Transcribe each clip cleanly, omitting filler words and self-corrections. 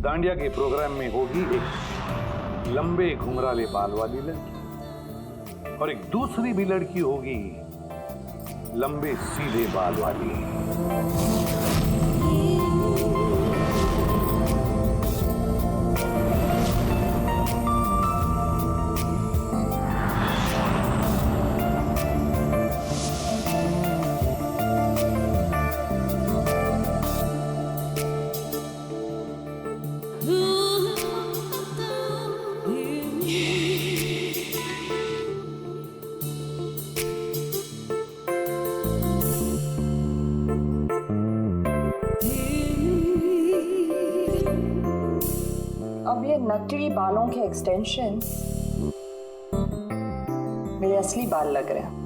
दांडिया के प्रोग्राम में होगी एक लंबे घुंघराले बाल वाली लड़की और एक दूसरी भी लड़की होगी लंबे सीधे बाल वाली। अब ये नकली बालों के एक्सटेंशंस मेरे असली बाल लग रहे हैं।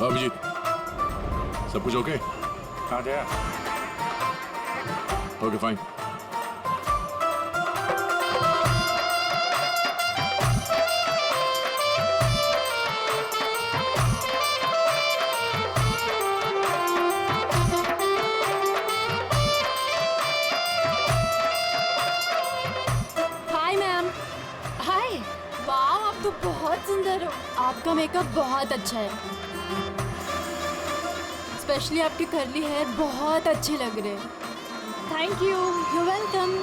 अभिजीत, सब कुछ ओके? कहाँ गया? Okay fine. Hi ma'am. Hi. वाह, आप तो बहुत सुंदर हो। आपका मेकअप बहुत अच्छा है। स्पेशली आपके कर्ली हेयर बहुत अच्छे लग रहे हैं। Thank you. You welcome.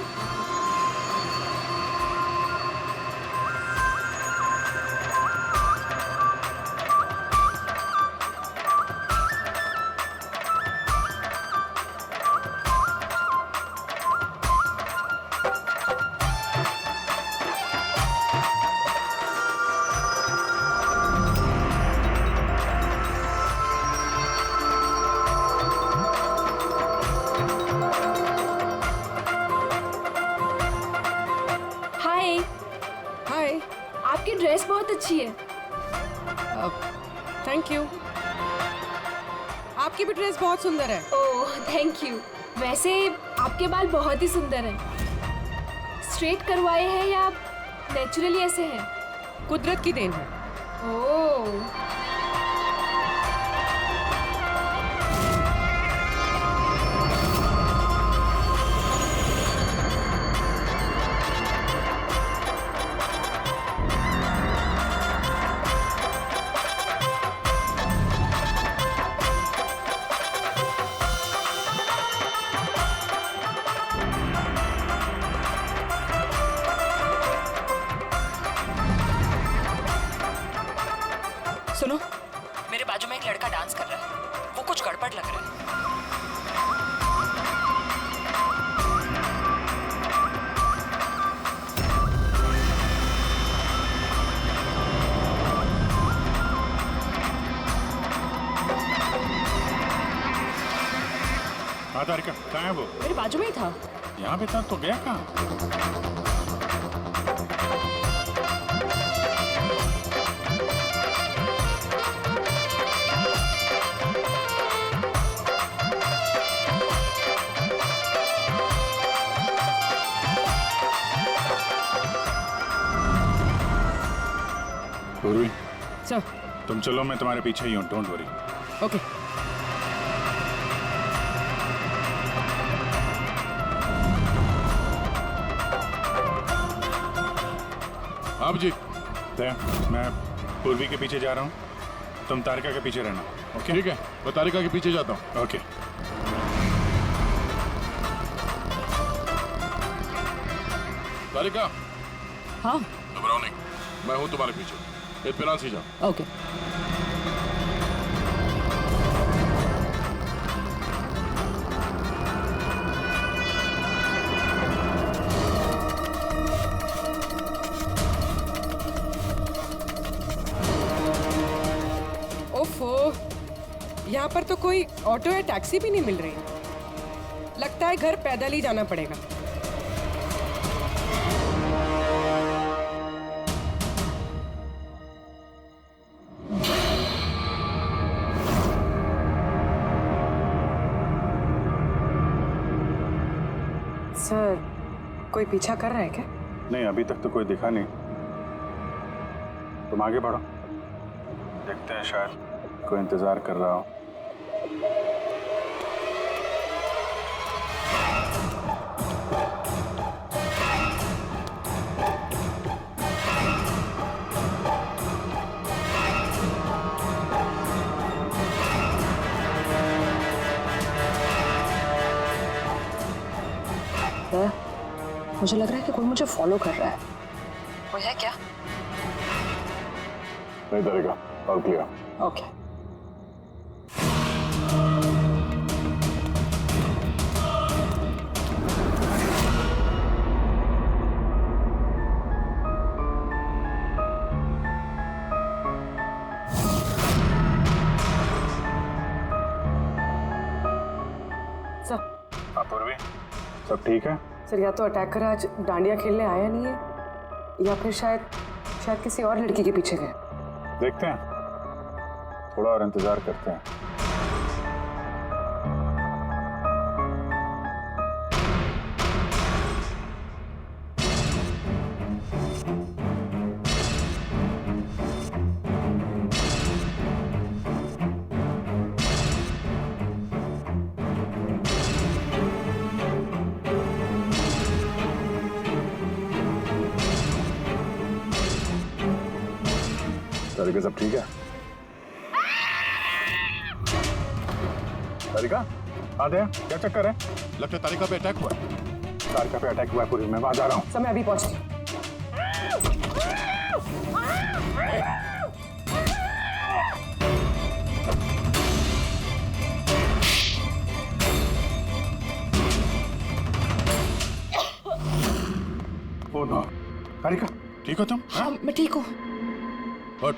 Hi, आपकी ड्रेस बहुत अच्छी है। Thank you. आपकी भी ड्रेस बहुत सुंदर है। Oh thank you. वैसे आपके बाल बहुत ही सुंदर हैं। स्ट्रेट करवाए हैं या नेचुरली ऐसे हैं? कुदरत की देन है। ओह सुनो, मेरे बाजू में एक लड़का डांस कर रहा है। वो कुछ गड़बड़ लग रहा है। हाँ तारिका, कहाँ है वो? मेरे बाजू में ही था। यहाँ पे था तो गया कहाँ? पूर्वी, सर। तुम चलो, मैं तुम्हारे पीछे ही हूँ, डोंट वरी। ओके। अभिजीत, मैं पूर्वी के पीछे जा रहा हूँ, तुम तारिका के पीछे रहना। ओके ठीक है, मैं तारिका के पीछे जाता हूँ। ओके। तारिका, हाँ। घबराओ नहीं, मैं हूँ तुम्हारे पीछे। इत्मीनान से जाओ। ओके। यहाँ पर तो कोई ऑटो या टैक्सी भी नहीं मिल रही। लगता है घर पैदल ही जाना पड़ेगा। सर, कोई पीछा कर रहा है क्या? नहीं, अभी तक तो कोई दिखा नहीं। तुम आगे बढ़ो, देखते हैं, शायद कोई इंतजार कर रहा हो। मुझे लग रहा है कि कोई मुझे फॉलो कर रहा है। कोई है क्या? नहीं डरेगा, ऑल क्लियर। ओके। हाँ पूर्वी, सब ठीक है? सर, या तो अटैकर आज डांडिया खेलने आया नहीं है या फिर शायद किसी और लड़की के पीछे गए। देखते हैं, थोड़ा और इंतजार करते हैं। तारिका, सब ठीक है? तारिका, आते हैं, क्या चक्कर है? लगता है तारिका पे अटैक हुआ है। तारिका पे अटैक हुआ है पूरी, मैं वहां जा रहा हूँ। सर, मैं अभी पहुंचती हूँ। ओ नो, तारिका, ठीक हो तुम? हाँ, मैं ठीक हूँ। हट।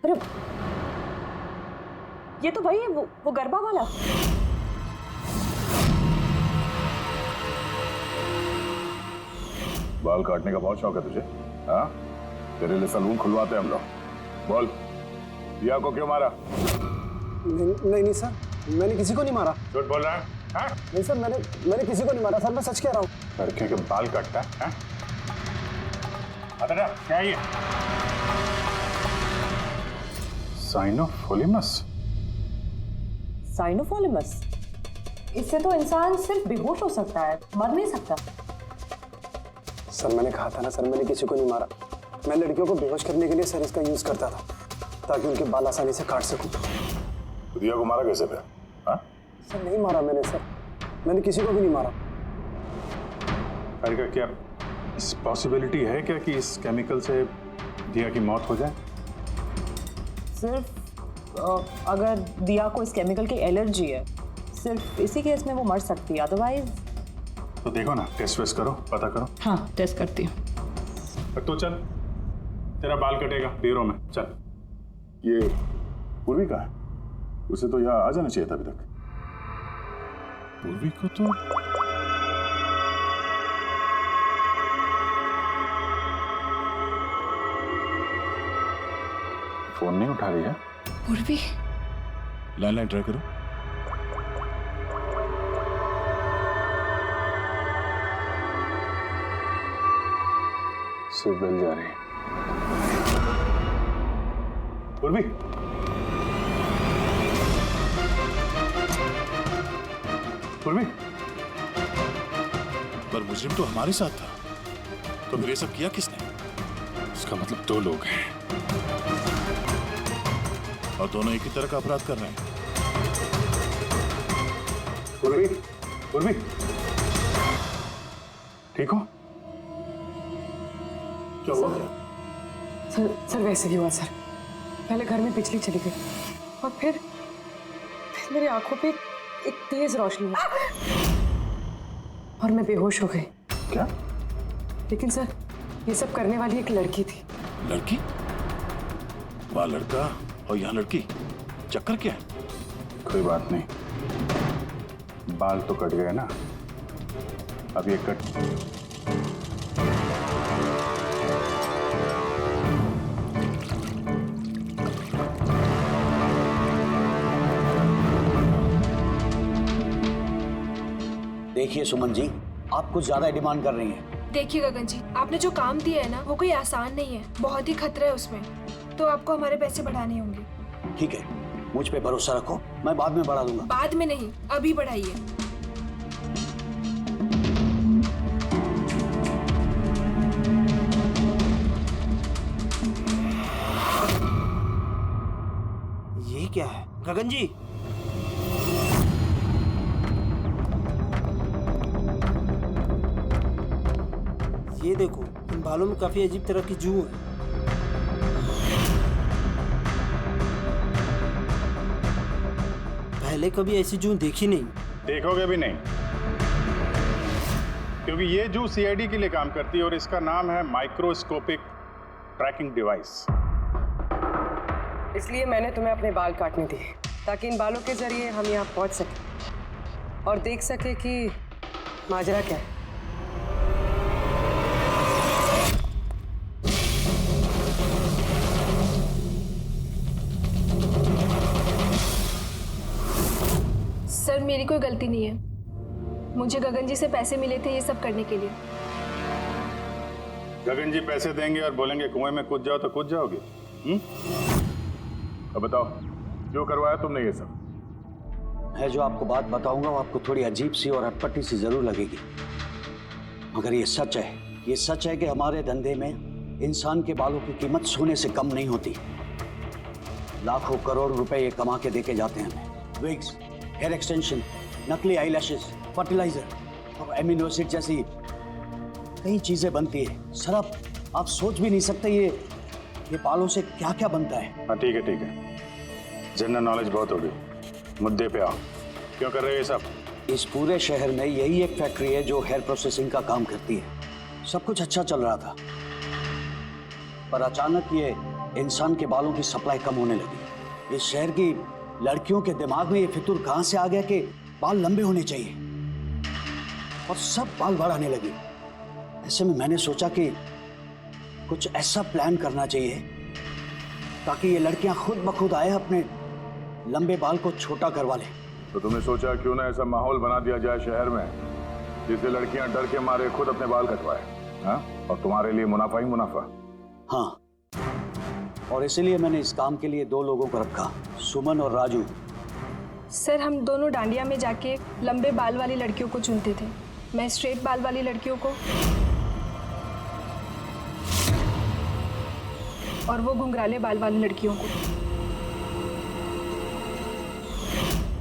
अरे, ये तो वही है, वो गरबा वाला। बाल काटने का बहुत शौक है तुझे? हाँ, तेरे लिए सलून खुलवाते हैं हम लोग। बोल, दिया को क्यों मारा? नहीं सर, मैंने किसी को नहीं मारा। झूठ बोल रहा है? हाँ? नहीं सर, मैंने किसी को नहीं मारा सर, मैं सच कह रहा हूँ। लड़के के बाल काटता है? हाँ? अरे क्या ये? साइनोफोलिमस? साइनोफॉलिमस? इससे तो इंसान सिर्फ बेहोश हो सकता है, मर नहीं सकता। सर, मैंने कहा था ना सर, मैंने किसी को नहीं मारा। मैं लड़कियों को बेहोश करने के लिए सर इसका यूज करता था ताकि उनके बाल आसानी से काट सकूं। दिया को मारा कैसे फिर? हाँ? सर, नहीं मारा मैंने सर, मैंने किसी को भी नहीं मारा। अरे क्या इस पॉसिबिलिटी है क्या कि इस केमिकल से दिया की मौत हो जाए? सिर्फ अगर दिया को इस केमिकल की एलर्जी है, सिर्फ इसी केस में वो मर सकती है, अदरवाइज। तो देखो ना, टेस्ट वेस्ट करो, पता करो। हाँ, टेस्ट करती हूँ। तो चल, तेरा बाल कटेगा ब्यूरो में, चल। ये पूर्वी का है, उसे तो यहाँ आ जाना चाहिए था अभी तक। पूर्वी को तो फोन नहीं उठा रही है। पूर्वी, लैंडलाइन ट्राई करो। सिर्फ बेल जा रही है। पूर्वी, पूर्वी, पर मुजरिम तो हमारे साथ था, तो फिर ये सब किया किसने? इसका मतलब दो लोग हैं और दोनों एक ही तरह का अपराध कर रहे हैं। पूर्वी, पूर्वी, ठीक हो? क्या हुआ? सर वैसे ही हुआ सर। पहले घर में बिजली चली गई और फिर मेरी आंखों पे एक तेज रोशनी आई और मैं बेहोश हो गई। क्या? लेकिन सर, ये सब करने वाली एक लड़की थी लड़की? वहाँ लड़का और यहाँ लड़की, चक्कर क्या है? कोई बात नहीं, बाल तो कट गए ना, अब ये कट देखिए सुमन जी, आप कुछ ज्यादा डिमांड कर रही हैं। देखिए गगन जी, आपने जो काम दिया है ना वो कोई आसान नहीं है, बहुत ही खतरा है उसमें, तो आपको हमारे पैसे बढ़ाने होंगे। ठीक है, मुझ पे भरोसा रखो, मैं बाद में बढ़ा दूंगा। बाद में नहीं, अभी बढ़ाइए। ये क्या है गगन जी? ये देखो, इन बालों में काफी अजीब तरह की जू है। पहले कभी ऐसी जू देखी नहीं। देखोगे भी नहीं, क्योंकि ये जू सीआईडी के लिए काम करती है और इसका नाम है माइक्रोस्कोपिक ट्रैकिंग डिवाइस। इसलिए मैंने तुम्हें अपने बाल काटने दिए, ताकि इन बालों के जरिए हम यहाँ पहुँच सकें और देख सके कि माजरा क्या है। सर मेरी कोई गलती नहीं है, मुझे गगन जी से पैसे मिले थे ये सब करने के लिए। गगन जी पैसे देंगे और बोलेंगे कुएं में कूद जाओ तो कूद जाओगे? अब बताओ, क्यों करवाया तुमने ये सब? मैं जो आपको बात बताऊंगा वो आपको थोड़ी अजीब सी और अटपटी सी जरूर लगेगी, मगर ये सच है। ये सच है कि हमारे धंधे में इंसान के बालों की कीमत सोने से कम नहीं होती। लाखों करोड़ रुपए ये कमा के देके जाते हैं हमें। विग्स, हेयर एक्सटेंशन, नकली आईलैशेस, फर्टिलाइजर और एमिनो एसिड जैसी कई चीजें बनती है। सर आप सोच भी नहीं सकते ये बालों से क्या क्या बनता है। हाँ ठीक है, जनरल नॉलेज बहुत होगी, मुद्दे पे आओ। क्यों कर रहे हो ये सब? इस पूरे शहर में यही एक फैक्ट्री है जो हेयर प्रोसेसिंग का काम करती है। सब कुछ अच्छा चल रहा था, पर अचानक ये इंसान के बालों की सप्लाई कम होने लगी। इस शहर की लड़कियों के दिमाग में ये फितूर कहां से आ गया कि बाल लंबे होने चाहिए, और सब बाल बढ़ाने लगी। ऐसे में मैंने सोचा कि कुछ ऐसा प्लान करना चाहिए ताकि ये लड़कियां खुद ब खुद आए अपने लंबे बाल को छोटा करवा लें। तो तुमने सोचा क्यों ना ऐसा माहौल बना दिया जाए शहर में जिससे लड़कियां डर के मारे खुद अपने बाल कटवाए, हाँ? और तुम्हारे लिए मुनाफा ही मुनाफा। हाँ, और इसीलिए मैंने इस काम के लिए 2 लोगों को रखा, सुमन और राजू। सर हम दोनों डांडिया में जाके लंबे बाल वाली लड़कियों को चुनते थे, मैं स्ट्रेट बाल वाली लड़कियों को और वो घुंघराले बाल वाली लड़कियों को।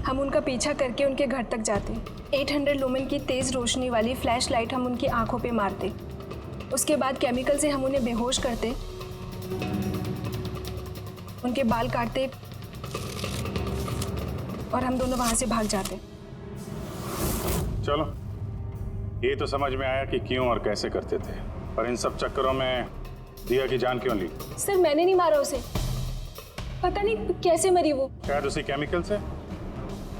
हम उनका पीछा करके उनके घर तक जाते, 800 लुमेन की तेज रोशनी वाली फ्लैश लाइट हम उनकी आंखों पे मारते, उसके बाद केमिकल से हम उन्हें बेहोश करते, उनके बाल काटते और हम दोनों वहां से भाग जाते। चलो, ये तो समझ में आया कि क्यों और कैसे करते थे, पर इन सब चक्करों में दिया की जान क्यों ली? सर मैंने नहीं मारा उसे, पता नहीं कैसे मरी वो। शायद उसी केमिकल से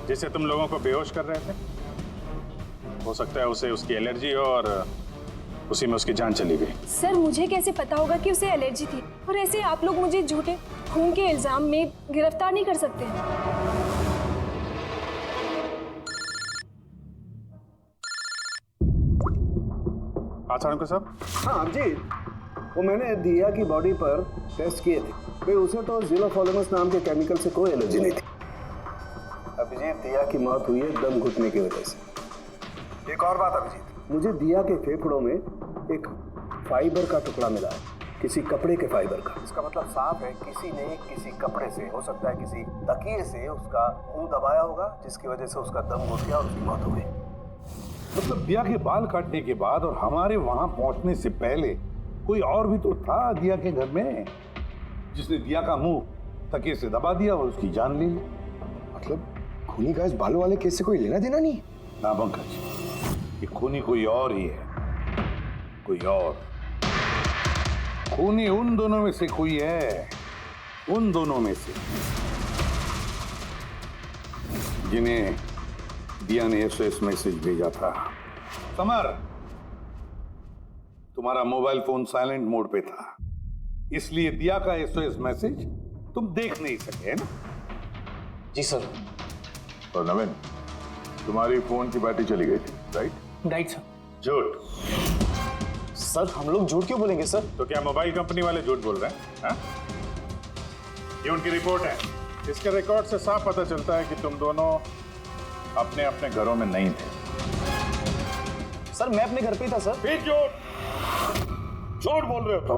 जिससे तुम लोगों को बेहोश कर रहे थे। हो सकता है उसे उसकी एलर्जी हो और उसी में उसकी जान चली गई। सर मुझे कैसे पता होगा कि उसे एलर्जी थी, और ऐसे आप लोग मुझे झूठे खून के इल्जाम में गिरफ्तार नहीं कर सकते। आचार्य साहब। हाँ जी, वो मैंने दिया की बॉडी पर टेस्ट किए थे, भाई उसे तो ज़िलोफॉर्मस नाम के केमिकल से कोई एलर्जी नहीं थी। अभिजीत, दिया की मौत हुई है दम घुटने की वजह से। एक और बात अभिजीत, मुझे दिया के फेफड़ों में एक फाइबर का टुकड़ा मिला है, किसी कपड़े के फाइबर का। इसका मतलब साफ है किसी ने किसी कपड़े से, हो सकता है किसी तकिए से, उसका मुंह दबाया होगा, जिसकी वजह से उसका दम घुट गया और उसकी मौत हो गई। मतलब दिया के बाल काटने के बाद और हमारे वहां पहुंचने से पहले कोई और भी तो था दिया के घर में, जिसने दिया का मुंह तकिए से दबा दिया और उसकी जान ले ली। मतलब खूनी का इस बालों वाले केस से कोई लेना देना नहीं? ना पंकज, ये खूनी कोई और ही है, कोई और। खूनी उन दोनों में से कोई है, उन दोनों में से जिन्हें दिया ने एसओएस मैसेज भेजा था। समर, तुम्हारा मोबाइल फोन साइलेंट मोड पे था, इसलिए दिया का एसओएस मैसेज तुम देख नहीं सके, है ना? जी सर। और नवीन, तुम्हारी फोन की बैटरी चली गई थी, राइट? Right sir. झूठ। सर हम लोग झूठ क्यों बोलेंगे सर? तो क्या मोबाइल कंपनी वाले झूठ बोल रहे हैं? हाँ? ये उनकी रिपोर्ट है। इसके रिकॉर्ड से साफ पता चलता है कि तुम दोनों अपने अपने घरों में नहीं थे। सर मैं अपने घर पे ही था सर। फिर झूठ बोल रहे हो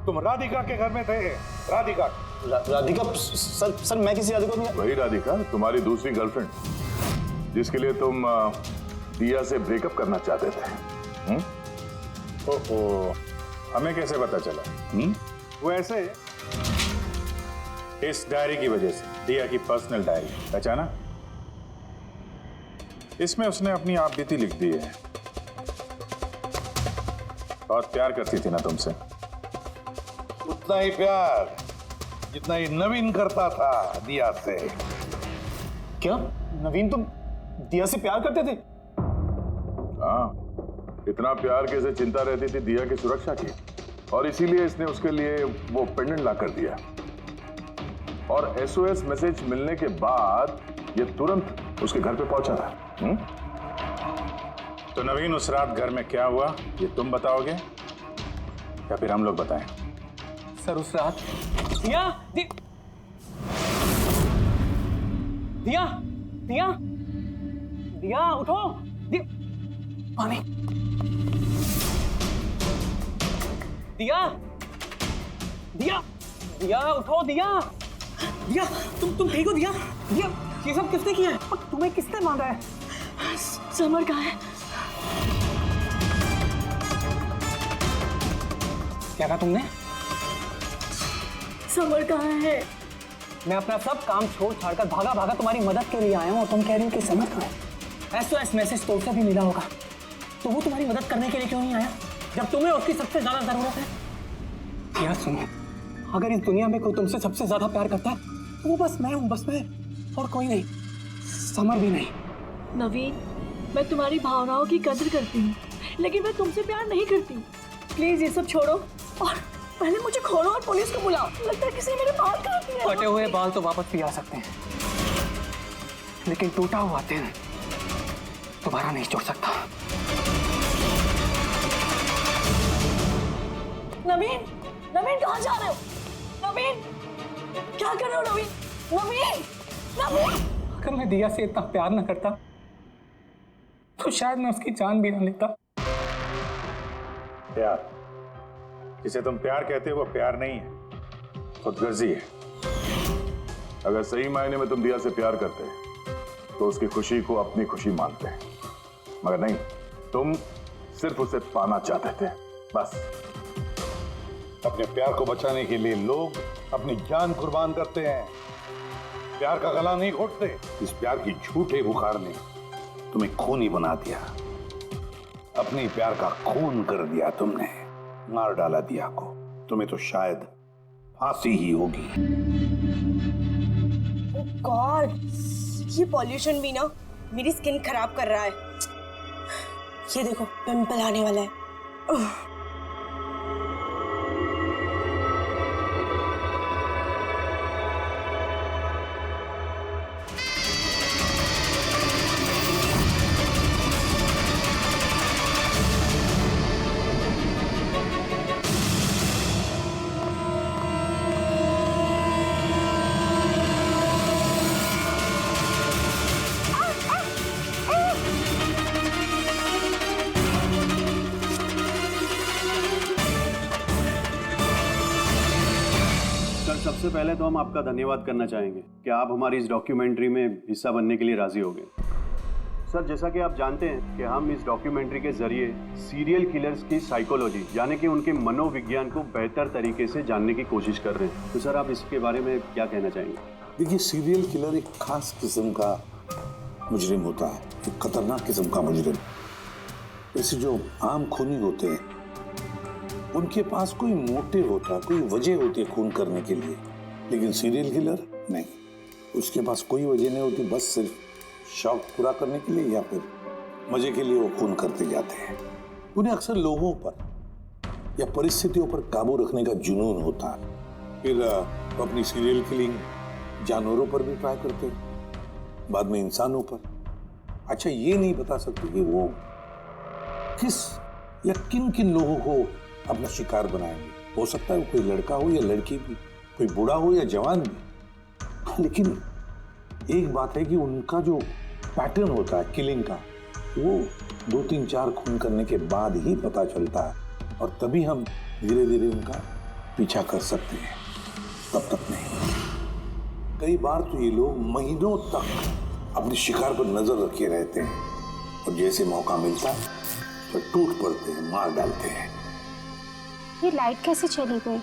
तुम राधिका के घर में थे। राधिका राधिका सर मैं किसी राधिका नहीं। वही राधिका, तुम्हारी दूसरी गर्लफ्रेंड, जिसके लिए तुम दिया से ब्रेकअप करना चाहते थे। ओहो, हमें कैसे पता चला? वो ऐसे, इस डायरी की वजह से, दिया की पर्सनल डायरी, पहचाना? इसमें उसने अपनी आप बीती लिख दी है। बहुत प्यार करती थी ना तुमसे। उतना ही प्यार जितना ही नवीन करता था दिया से। क्या नवीन तुम दिया से प्यार करते थे? हाँ, इतना प्यार कैसे चिंता रहती थी दिया की सुरक्षा की, और इसीलिए इसने उसके लिए वो पेंडेंट ला कर दिया। और एसओएस मैसेज मिलने के बाद ये तुरंत उसके घर पे पहुंचा था। तो नवीन, उस रात घर में क्या हुआ ये तुम बताओगे या फिर हम लोग बताएं? सर उस रात दिया दिया दिया दिया उठो। पानी। दिया दिया दिया उठो। दिया दिया तुम ठीक हो? दिया दिया ये सब किसने किया है और तुम्हें किसने मारा है? समर कहाँ है? क्या कहा तुमने? समर कहाँ है? मैं अपना सब काम छोड़ छाड़कर भागा तुम्हारी मदद के लिए आया हूँ और तुम कह रही हो कि समर कहाँ है? एसओएस मैसेज तो उसे भी मिला होगा, तो वो तुम्हारी मदद करने के लिए क्यों नहीं आया जब तुम्हें उसकी सबसे ज्यादा जरूरत है? यार सुनो, अगर इस दुनिया में कोई तुमसे सबसे ज्यादा प्यार करता है तो वो बस मैं हूँ, बस मैं, और कोई नहीं, समर भी नहीं। नवीन, मैं तुम्हारी भावनाओं की कदर करती हूँ, लेकिन मैं तुमसे प्यार नहीं करती। प्लीज ये सब छोड़ो और पहले मुझे खोलो और पुलिस को बुलाओ। लगता है किसी ने मेरे बाल काट दिए। कटे हुए बाल तो वापस भी आ सकते हैं, लेकिन टूटा हुआ दिल दोबारा नहीं जोड़ सकता। नवीन, नवीन कहाँ जा रहे हो? नवीन, क्या कर रहे हो? नवीन, नवीन, नवीन। अगर मैं दिया से इतना प्यार न करता तो शायद मैं उसकी जान भी न लेता। प्यार, जिसे तुम प्यार कहते हो वो प्यार नहीं है, खुदगर्जी है। अगर सही मायने में तुम दिया से प्यार करते तो उसकी खुशी को अपनी खुशी मानते, मगर नहीं, तुम सिर्फ उसे पाना चाहते थे, बस। अपने प्यार को बचाने के लिए लोग अपनी जान कुर्बान करते हैं, प्यार का गला नहीं घोटते। इस प्यार की झूठे बुखार ने तुम्हें खूनी बना दिया, अपने प्यार का खून कर दिया तुमने, मार डाला दिया को। तुम्हें तो शायद फांसी ही होगी। ओह गॉड, ये पॉल्यूशन भी ना मेरी स्किन खराब कर रहा है। ये देखो पिंपल आने वाला है। सबसे पहले तो हम आपका धन्यवाद करना चाहेंगे कि आप हमारी इस डॉक्यूमेंट्री में हिस्सा बनने के लिए राजी हो गए। सर, जैसा कि आप जानते हैं कि हम इस डॉक्यूमेंट्री के जरिए सीरियल किलर्स की साइकोलॉजी यानी कि उनके मनोविज्ञान को बेहतर तरीके से जानने की कोशिश कर रहे हैं। तो सर, आप इसके बारे में क्या कहना चाहेंगे? देखिए, सीरियल किलर एक खास किस्म का मुजरिम होता है, एक खतरनाक किस्म का मुजरिम। ऐसे जो आम खूनी होते हैं उनके पास कोई मोटिव होता, कोई वजह होती है खून करने के लिए। लेकिन सीरियल किलर नहीं, उसके पास कोई वजह नहीं होती, बस सिर्फ शौक पूरा करने के लिए या फिर मजे के लिए वो खून करते जाते हैं। उन्हें अक्सर लोगों पर या परिस्थितियों पर काबू रखने का जुनून होता है। फिर वो अपनी सीरियल किलिंग जानवरों पर भी ट्राई करते हैं, बाद में इंसानों पर। अच्छा, ये नहीं बता सकते कि वो किस या किन किन लोगों को अपना शिकार बनाएंगे। हो सकता है वो कोई लड़का हो या लड़की भी, कोई बूढ़ा हो या जवान भी। लेकिन एक बात है कि उनका जो पैटर्न होता है किलिंग का, वो 2, 3, 4 खून करने के बाद ही पता चलता है, और तभी हम धीरे धीरे उनका पीछा कर सकते हैं, तब तक नहीं। कई बार तो ये लोग महीनों तक अपने शिकार पर नजर रखे रहते हैं, और जैसे मौका मिलता है तो टूट पड़ते हैं, मार डालते हैं। ये लाइट कैसे चली गई?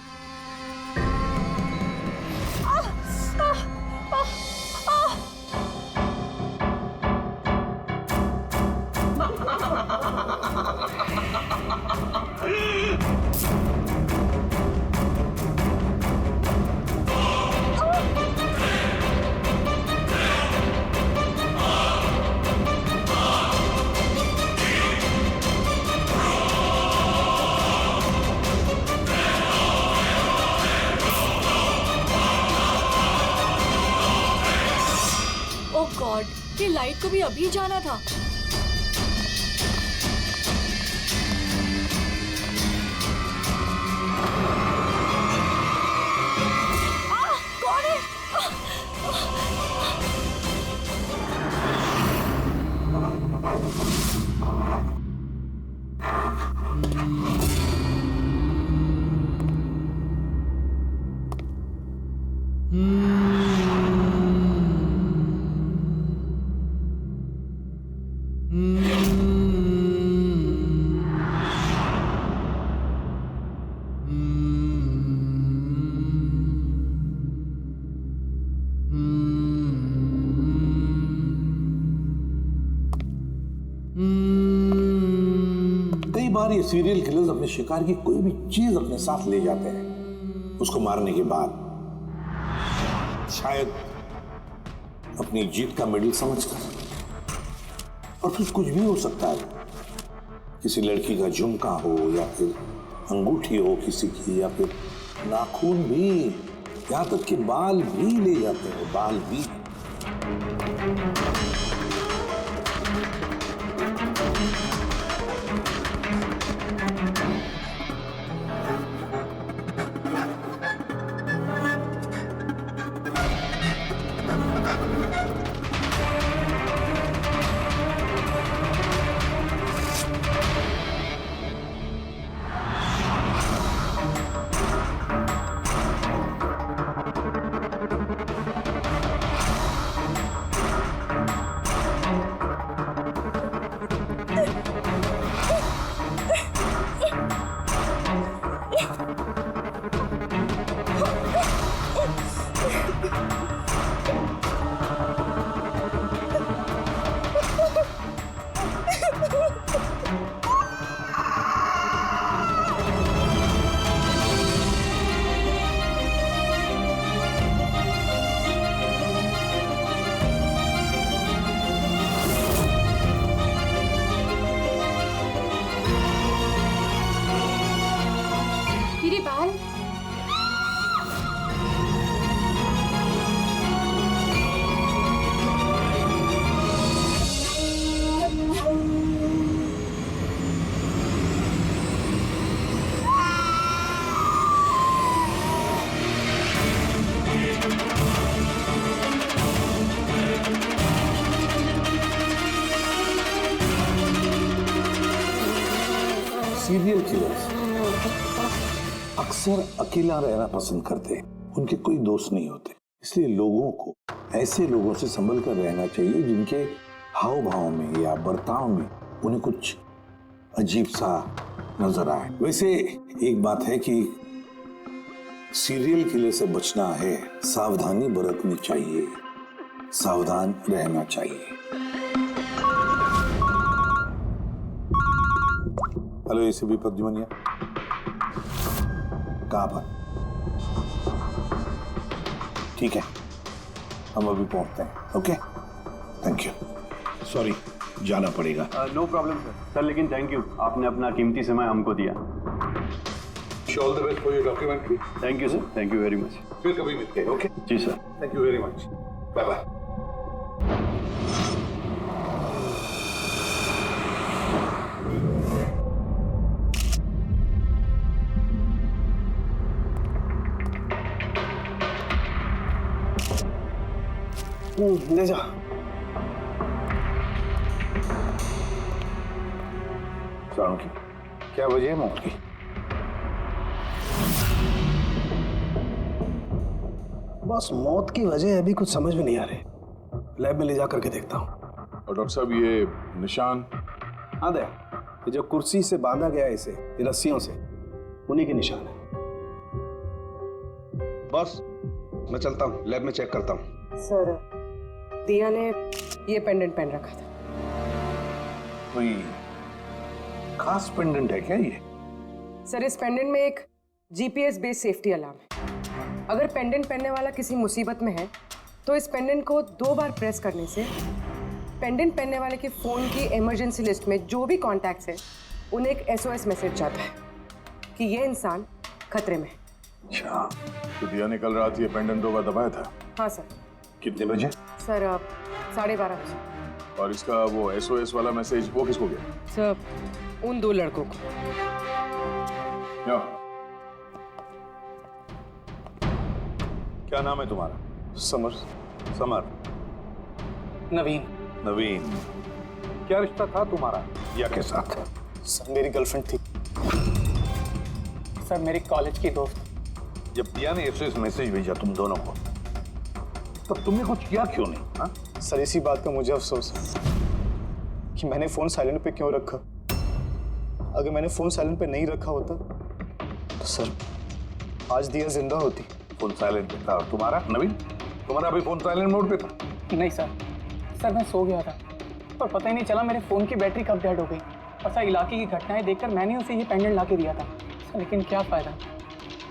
ये लाइट को भी अभी जाना था। कौन है? कई बार ये सीरियल किलर्स अपने शिकार की कोई भी चीज अपने साथ ले जाते हैं, उसको मारने के बाद शायद अपनी जीत का मेडल समझकर। और फिर कुछ भी हो सकता है, किसी लड़की का झुमका हो या फिर अंगूठी हो किसी की, या फिर नाखून भी, यहां तक कि बाल भी ले जाते हैं, बाल भी। सीरियल किलर्स अक्सर अकेला रहना पसंद करते हैं, उनके कोई दोस्त नहीं होते। इसलिए लोगों को ऐसे लोगों से संभल कर रहना चाहिए जिनके हाव भाव में या बर्ताव में उन्हें कुछ अजीब सा नजर आए। वैसे एक बात है कि सीरियल किलर से बचना है, सावधानी बरतनी चाहिए, सावधान रहना चाहिए। हेलो एसीपी प्रद्युमनिया, कहाँ पर? ठीक है, हम अभी पहुंचते हैं। Okay, thank you. सॉरी, जाना पड़ेगा। नो प्रॉब्लम सर, लेकिन थैंक यू, आपने अपना कीमती समय हमको दिया। All the best for your documentary. Thank you sir, thank you very much. फिर कभी मिलते हैं। ओके जी sir, thank you very much. Bye bye. ले जा। शाम की क्या वजह है मौत की? बस मौत की वजह अभी कुछ समझ में नहीं आ रही। लैब में ले जा करके देखता हूँ। और डॉक्टर साहब ये निशान? हाँ दया, ये जो कुर्सी से बांधा गया है इसे, ये रस्सियों से, उन्हीं के निशान है। बस मैं चलता हूँ, लैब में चेक करता हूँ। सर, दिया ने ये पेंडेंट पहन रखा था। कोई खास पेंडेंट है क्या ये? सर, इस पेंडेंट में एक जीपीएस बेस्ड सेफ्टी अलार्म है। अगर पेंडेंट पहनने वाला किसी मुसीबत में है तो इस पेंडेंट को 2 बार प्रेस करने से पेंडेंट पहनने वाले के फोन की इमरजेंसी लिस्ट में जो भी कॉन्टैक्ट्स है उन्हें एक SOS मैसेज जाता है कि ये इंसान खतरे में है। अच्छा, तो दिया ने कल रात ये पेंडेंट 2 बार दबाया था? हाँ सर। कितने बजे? सर, 12:30 बजे। और इसका वो SOS वाला मैसेज वो किसको गया? सर, उन 2 लड़कों को। क्या नाम है तुम्हारा? समर। समर। नवीन। नवीन। क्या रिश्ता था तुम्हारा दिया के साथ? सर, मेरी गर्लफ्रेंड थी। सर, मेरी कॉलेज की दोस्त। जब दिया ने SOS मैसेज भेजा तुम दोनों को, तब तुमने कुछ किया क्यों नहीं? हाँ? सर, इसी बात का मुझे अफसोस है कि मैंने फोन साइलेंट पे क्यों रखा। अगर मैंने फोन साइलेंट पे नहीं रखा होता तो सर आज दिया जिंदा होती। फोन साइलेंट पे था। और तुम्हारा नवीन, तुम्हारा भी फोन साइलेंट मोड पे था? नहीं सर, मैं सो गया था पर पता ही नहीं चला मेरे फोन की बैटरी कब डेड हो गई। और सर, इलाके की घटनाएं देखकर मैंने उसे ये पेंडेंट ला के दिया था। लेकिन क्या फायदा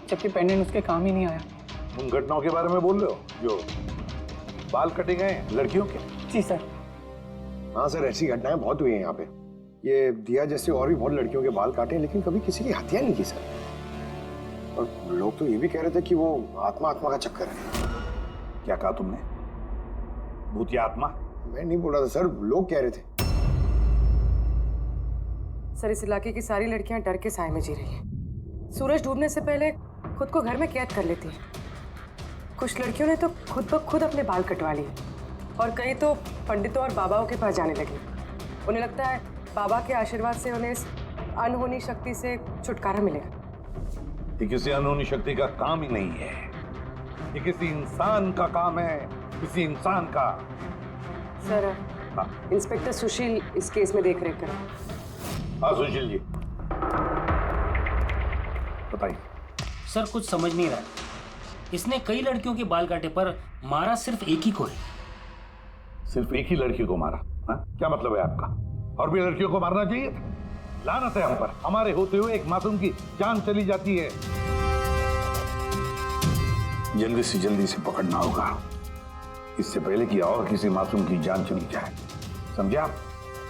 जबकि पेंडेंट उसके काम ही नहीं आया। उन घटनाओं के बारे में बोल रहे हो जो बाल कटे गए लड़कियों के? जी सर। हाँ सर, ऐसी घटनाएं बहुत हुई हैं यहाँ पे। ये दिया जैसे और भी बहुत लड़कियों के बाल काटे, लेकिन कभी किसी की हत्या नहीं की सर। और लोग तो ये भी कह रहे थे कि वो आत्मा का चक्कर है। क्या कहा तुमने? भूतिया आत्मा? मैं नहीं बोल रहा था सर, लोग कह रहे थे। सर, इस इलाके की सारी लड़कियां डर के साए में जी रही हैं। सूरज डूबने से पहले खुद को घर में कैद कर लेती हैं। कुछ लड़कियों ने तो खुद ब खुद अपने बाल कटवा लिए और कई तो पंडितों और बाबाओं के पास जाने लगी। उन्हें लगता है बाबा के आशीर्वाद से उन्हें इस अनहोनी शक्ति से छुटकारा मिलेगा। ये किसी अनहोनी शक्ति का काम ही नहीं है, ये किसी इंसान का काम है, किसी इंसान का। सर, इंस्पेक्टर सुशील इस केस में देख रेख करें। हाँ सुशील जी, बताइए। सर, कुछ समझ नहीं रहा। इसने कई लड़कियों के बाल काटे पर मारा सिर्फ एक ही को है। सिर्फ एक ही लड़की को मारा? हा? क्या मतलब है आपका? और भी लड़कियों को मारना चाहिए था? लानत है हम पर, हमारे होते हुए एक मासूम की जान चली जाती है। जल्दी से जल्दी से पकड़ना होगा, इससे पहले कि और किसी मासूम की जान चली जाए। समझे आप?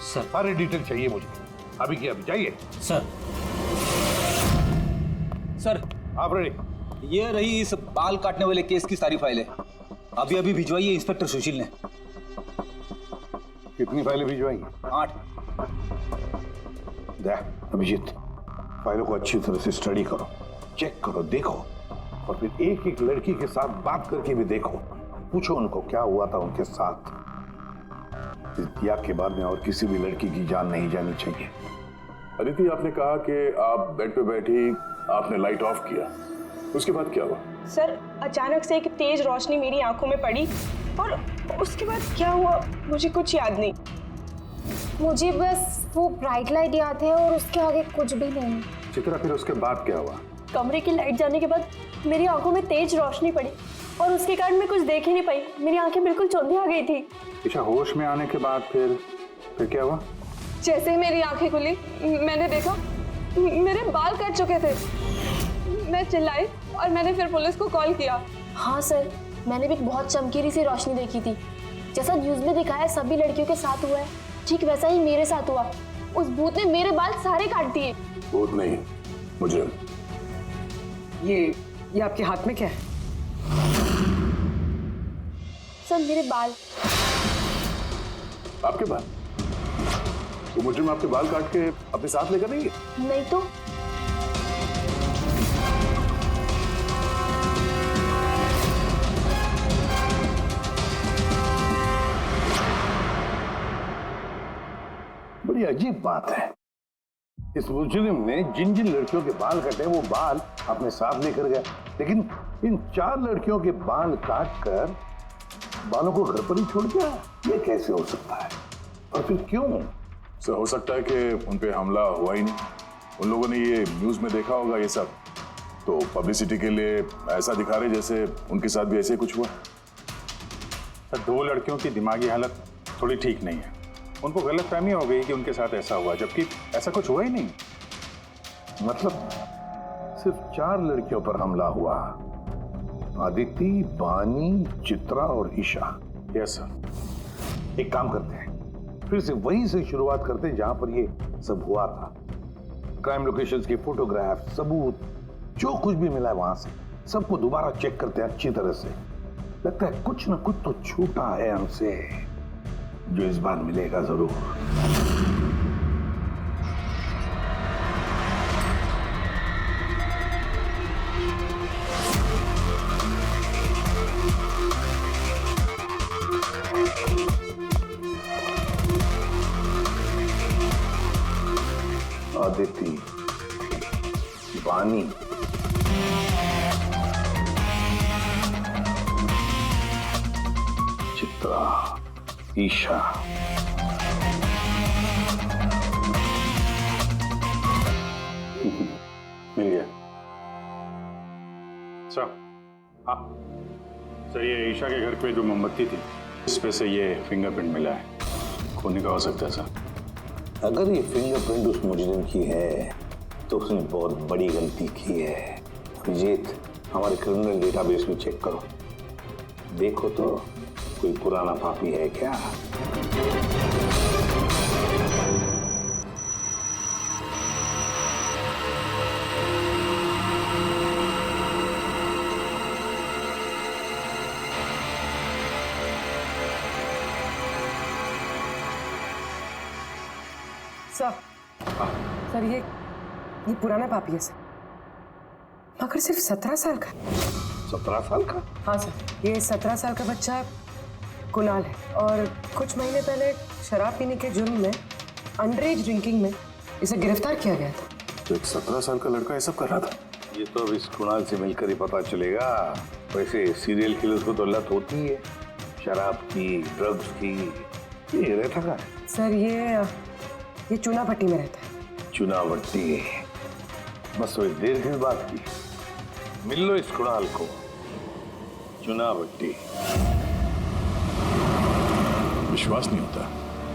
सर, सारे डिटेल चाहिए मुझे, अभी की अभी चाहिए। सर। सर, आप रेडी? ये रही इस बाल काटने वाले केस की सारी फाइलें। अभी भिजवाई है इंस्पेक्टर सुशील ने। कितनी फाइलें भिजवाई? 8। अभिजीत, फाइलों को अच्छी तरह से स्टडी करो, चेक करो, देखो, और फिर एक एक लड़की के साथ बात करके भी देखो। पूछो उनको क्या हुआ था उनके साथ। इस दिया के बाद में और किसी भी लड़की की जान नहीं जानी चाहिए। अदिति, आपने कहा कि आप बेड पे बैठी, आपने लाइट ऑफ किया, उसके बाद क्या हुआ? सर, अचानक से एक तेज रोशनी मेरी आंखों में पड़ी और उसके बाद क्या हुआ मुझे कुछ याद नहीं। मुझे बस वो ब्राइट लाइट याद है और उसके आगे कुछ भी नहीं। चित्रा, फिर उसके बाद क्या हुआ? कमरे की लाइट जाने के बाद मेरी आंखों में तेज रोशनी पड़ी और उसके कारण मैं कुछ देख ही नहीं पाई। मेरी आंखें बिल्कुल चौंधी आ गई थी। ईशा, होश में आने के बाद फिर क्या हुआ? जैसे ही मेरी आंखें खुली मैंने देखा मेरे बाल कट चुके थे। मैं चिल्लाई और मैंने फिर पुलिस को कॉल किया। हाँ सर, मैंने भी एक बहुत चमकीली सी रोशनी देखी थी। जैसा न्यूज़ में दिखाया सभी लड़कियों के साथ हुआ है, ठीक वैसा ही मेरे साथ हुआ। उस भूत ने मेरे बाल सारे काट दिए। भूत नहीं, मुजरिम। ये आपके हाथ में क्या है? सर मेरे बाल। आपके बाल? तो मुजरिम आपके बाल काट के अपने साथ लेकर नहीं है? नहीं तो। बड़ी अजीब बात है, इस मुजरिम ने जिन जिन लड़कियों के बाल कटे वो बाल अपने साथ लेकर गया, लेकिन इन 4 लड़कियों के बाल काट कर बालों को घर पर ही छोड़ गया। ये कैसे हो सकता है और फिर क्यों? सर, हो सकता है कि उन पे हमला हुआ ही नहीं। उन लोगों ने ये न्यूज में देखा होगा ये सब, तो पब्लिसिटी के लिए ऐसा दिखा रहे जैसे उनके साथ भी ऐसे कुछ हुआ। सर 2 लड़कियों की दिमागी हालत थोड़ी ठीक नहीं है। उनको गलतफहमी हो गई कि उनके साथ ऐसा हुआ, जबकि ऐसा कुछ हुआ ही नहीं। मतलब सिर्फ 4 लड़कियों पर हमला हुआ, आदिति, बानी, चित्रा और ईशा। Yes sir. एक काम करते हैं, फिर से वहीं से शुरुआत करते हैं जहां पर ये सब हुआ था। क्राइम लोकेशंस के फोटोग्राफ, सबूत, जो कुछ भी मिला है वहां से सबको दोबारा चेक करते हैं अच्छी तरह से। लगता है कुछ ना कुछ तो छूटा है हमसे, जो इस बार मिलेगा जरूर। आदिति, बानी, चित्रा, ईशा। मिल गया सर। हाँ सर, ये ईशा के घर पे जो मोमबत्ती थी इस पे से ये फिंगरप्रिंट मिला है। खूनी का हो सकता है सर। अगर ये फिंगरप्रिंट उस मुजरिम की है तो उसने बहुत बड़ी गलती की है। अभिजीत, हमारे क्रिमिनल डेटाबेस में चेक करो, देखो तो कोई पुराना पापी है क्या। सर ये पुराना पापी है सर, मगर सिर्फ 17 साल का। 17 साल का? हाँ सर, ये 17 साल का बच्चा कुणाल है और कुछ महीने पहले शराब पीने के जुर्म में, अंडरएज ड्रिंकिंग में इसे गिरफ्तार किया गया था। तो एक 17 साल का लड़का ये सब कर रहा था? ये तो अब इस कुणाल से मिलकर ही पता चलेगा। वैसे सीरियल किलर्स को तो लत होती है शराब की, ड्रग्स की। ये रहता कहाँ है? सर ये चुनाभट्टी में रहता है। चुनाभट्टी? बस वही देर की बात की। मिल लो इस कुणाल को। चुनाभट्टी। विश्वास नहीं होता,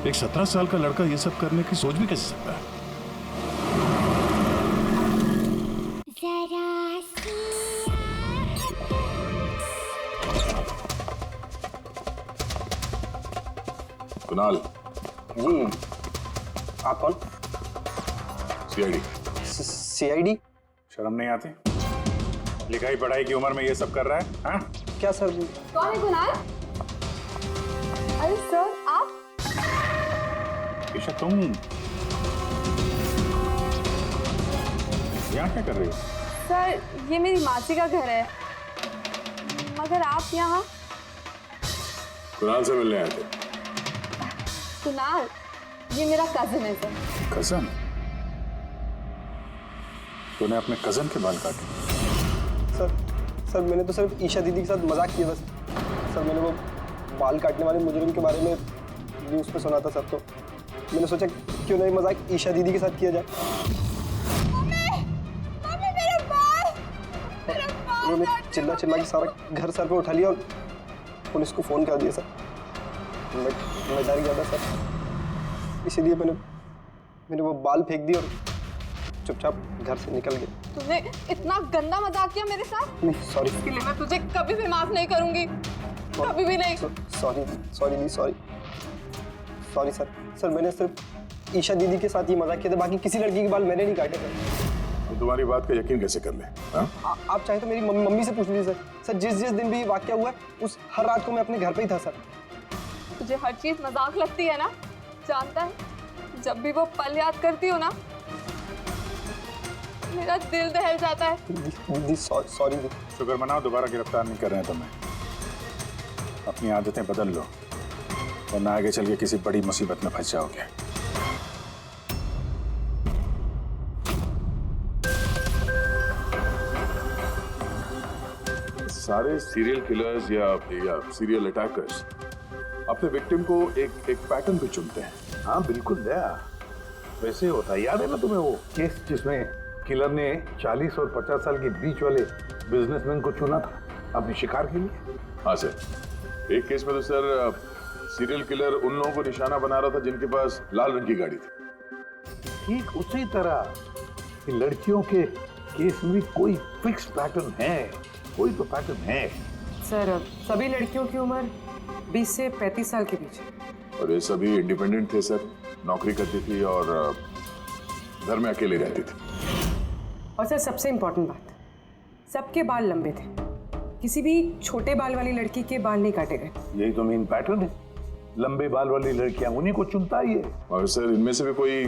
एक 17 साल का लड़का ये सब करने की सोच भी कैसे सकता है? कुणाल जी। आप कौन? सीआईडी। सीआईडी? शर्म नहीं आती? लिखाई पढ़ाई की उम्र में ये सब कर रहा है? हाँ? क्या सर? कौन है कुणाल? अरे सर आप? ईशा तुम यहाँ क्या कर रही हो? सर ये मेरी मासी का घर है, मगर आप यहाँ? कुणाल से मिलने आए थे। कुणाल ये मेरा कजिन है सर। कजन? तूने अपने कजन के बाल काटे? सर मैंने तो सिर्फ ईशा दीदी के साथ मजाक किया बस। सर मैंने वो बाल काटने वाले मुजरिम के बारे में न्यूज़ पे सुना था सर, तो मैंने सोचा क्यों नहीं मजाक ईशा दीदी के साथ किया जाए। उन्होंने चिल्ला चिल्ला के सारा घर सर पे उठा लिया और पुलिस को फ़ोन कर दिया सर। मैं डर गया था सर, इसीलिए मैंने वो बाल फेंक दिए और चुपचाप घर से निकल गए। तूने इतना गंदा मजाक किया मेरे साथ। नहीं सॉरी। इसके लिए मैं तुझे कभी भी माफ नहीं करूंगी, कभी भी नहीं। सॉरी सॉरी नहीं सॉरी सॉरी सर। सर मैंने सिर्फ ईशा दीदी के साथ ही मजाक किया था, बाकी किसी लड़की के बाल मैंने नहीं काटे थे। तो तुम्हारी बात का यकीन कैसे कर ले? आप चाहे तो मेरी मम्मी से पूछ लीजिए सर। जिस दिन भी वाकया हुआ है उस हर रात को मैं अपने घर पे ही था सर। तुझे हर चीज मजाक लगती है ना, जानता है? जब भी वो पल याद करती हो ना, मेरा दिल दहल जाता है। दीदी सॉरी दीदी। शुक्र मनाओ दोबारा गिरफ्तार नहीं कर रहे हैं तुम्हें। अपनी आदतें बदल लो वरना आगे चल के किसी बड़ी मुसीबत में फंस जाओगे। सारे सीरियल किलर्स या सीरियल अटैकर्स अपने विक्टिम को एक पैटर्न पे चुनते हैं। हाँ बिल्कुल दया, वैसे होता है। याद है ना तुम्हें वो केस जिसमें किलर ने 40 और 50 साल के बीच वाले बिजनेसमैन को चुना था अपने शिकार के लिए? हाँ सर, एक केस में तो सर सीरियल किलर उन लोगों को निशाना बना रहा था जिनके पास लाल रंग की गाड़ी थी। ठीक उसी तरह लड़कियों के केस में भी कोई फिक्स पैटर्न है, कोई तो पैटर्न है। सर सभी लड़कियों की उम्र 20 से 35 साल के बीच, और ये सभी इंडिपेंडेंट थे सर, नौकरी करती थी और घर में अकेले रहती थी। और सर सबसे इम्पोर्टेंट बात, सबके बाल लंबे थे, किसी भी छोटे बाल वाली लड़की के बाल नहीं काटे गए। यही तो मेन पैटर्न है, लंबे बाल वाली लड़कियां उन्हीं को चुनता ही है। और सर इनमें से भी कोई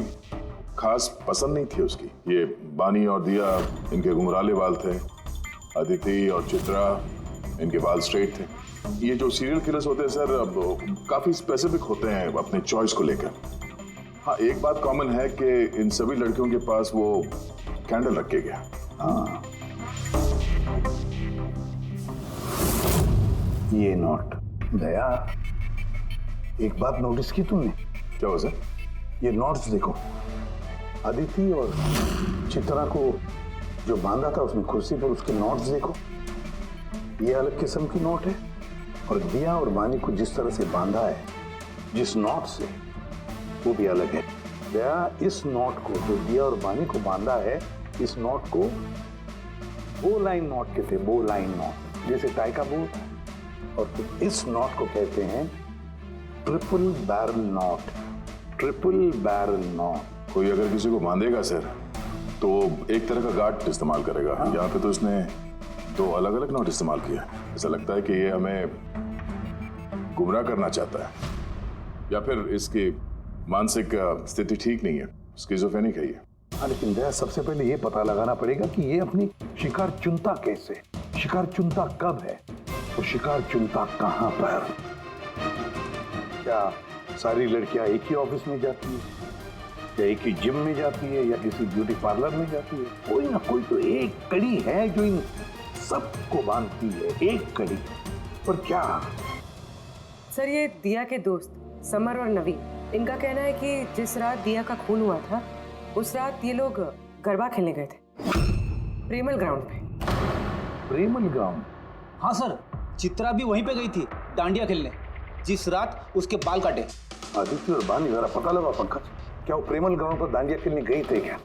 खास पसंद नहीं थी उसकी। ये बानी और दिया, इनके घुंघराले बाल थे। अदिति और चित्रा, इनके बाल स्ट्रेट थे। ये जो सीरियल किलर्स होते हैं सर काफी स्पेसिफिक होते हैं अपने चॉइस को लेकर। हाँ एक बात कॉमन है कि इन सभी लड़कियों के पास वो कैंडल रख के गया। हाँ ये नोट दया, एक बात नोटिस की तुमने? क्या हो सर? ये नोट्स देखो, अदिति और चित्रा को जो बांधा था उसने कुर्सी पर, उसके नोट्स देखो, ये अलग किस्म की नोट है। और दिया और बानी को जिस तरह से बांधा है जिस नोट से, वो भी अलग है। दया, इस नोट को जो दिया और बानी को बांधा है, इस नोट को बो लाइन नोट कहते हैं, बो लाइन नोट, जैसे टाई का बो होता है। और इस नोट को कहते हैं triple barrel note, triple barrel note. कोई अगर किसी को बांधेगा सर तो एक तरह का गार्ड इस्तेमाल करेगा। यहाँ पे तो इसने दो अलग अलग नोट इस्तेमाल किया। ऐसा लगता है कि ये हमें गुमराह करना चाहता है, या फिर इसकी मानसिक स्थिति ठीक नहीं है, स्किज़ोफ्रेनिक है ये। हाँ लेकिन दया, सबसे पहले ये पता लगाना पड़ेगा कि ये अपनी शिकार चुनता कैसे, शिकार चुनता कब है और शिकार चुनता कहाँ पर। क्या सारी लड़कियां एक ही ऑफिस में जाती है, या एक ही जिम में जाती है, या किसी ब्यूटी पार्लर में जाती है? कोई ना कोई तो एक कड़ी है जो इन सबको बांधती है, एक कड़ी। पर क्या? सर ये दिया के दोस्त समर और नवीन, इनका कहना है कि जिस रात दिया का खून हुआ था उस रात ये लोग गरबा खेलने गए थे प्रेमल ग्राउंड पे। प्रेमल ग्राउंड? हाँ सर, चित्रा भी वहीं पे गई थी डांडिया खेलने जिस रात उसके बाल काटे। आदित्य और बानी, जरा पता लगा पंकज, क्या वो प्रेमल ग्राउंड पर डांडिया खेलने गई थे क्या?